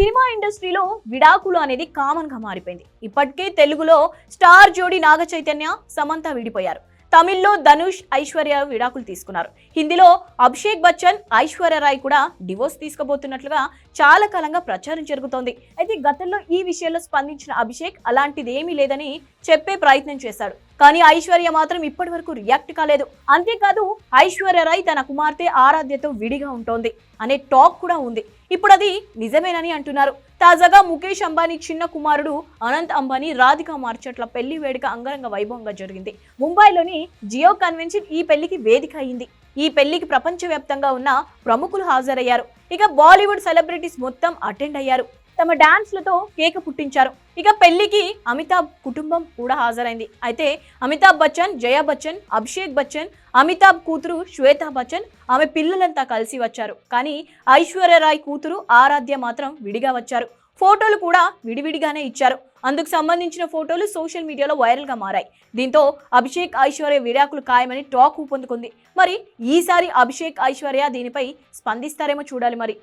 Cinema ఇండస్ట్రీలో విడాకులు అనేది కామన్ గా మారిపోయింది. ఇప్పటికే తెలుగులో స్టార్ జోడి నాగ చైతన్య, సమంత విడిపోయారు. తమిళ్లో ధనుష్, ఐశ్వర్య విడాకులు తీసుకున్నారు. హిందీలో అభిషేక్ బచ్చన్, ఐశ్వర్య రాయ్ కూడా డివోర్స్ తీసుకోబోతున్నట్లుగా చాలా కాలంగా ప్రచారం జరుగుతోంది. అయితే గతంలో ఈ విషయంలో స్పందించిన అభిషేక్ అలాంటిది ఏమీ లేదని చెప్పే ప్రయత్నం చేశాడు. కానీ ఐశ్వర్య మాత్రం ఇప్పటి వరకు రియాక్ట్ కాలేదు. అంతేకాదు ఐశ్వర్య రాయ్ తన కుమార్తె ఆరాధ్యతో విడిగా ఉంటోంది అనే టాక్ కూడా ఉంది. ఇప్పుడు అది నిజమేనని అంటున్నారు. తాజాగా ముఖేష్ అంబానీ చిన్న కుమారుడు అనంత్ అంబానీ రాధికా మార్చట్ల పెళ్లి వేడుక అంగరంగ వైభవంగా జరిగింది. ముంబైలోని జియో కన్వెన్షన్ ఈ పెళ్లికి వేదిక అయింది. ఈ పెళ్లికి ప్రపంచవ్యాప్తంగా ఉన్న ప్రముఖులు హాజరయ్యారు. ఇక బాలీవుడ్ సెలబ్రిటీస్ మొత్తం అటెండ్ అయ్యారు. తమ డాన్స్లతో కేక పుట్టించారు. ఇక పెళ్లికి అమితాబ్ కుటుంబం కూడా హాజరైంది. అయితే అమితాబ్ బచ్చన్, జయా బచ్చన్, అభిషేక్ బచ్చన్, అమితాబ్ కూతురు శ్వేతా బచ్చన్, ఆమె పిల్లలంతా కలిసి వచ్చారు. కానీ ఐశ్వర్య రాయ్ కూతురు ఆరాధ్య మాత్రం విడిగా వచ్చారు. ఫోటోలు కూడా విడివిడిగానే ఇచ్చారు. అందుకు సంబంధించిన ఫోటోలు సోషల్ మీడియాలో వైరల్ గా మారాయి. దీంతో అభిషేక్, ఐశ్వర్య విడాకులు ఖాయమని టాక్ ఊపందుకుంది. మరి ఈసారి అభిషేక్, ఐశ్వర్య దీనిపై స్పందిస్తారేమో చూడాలి మరి.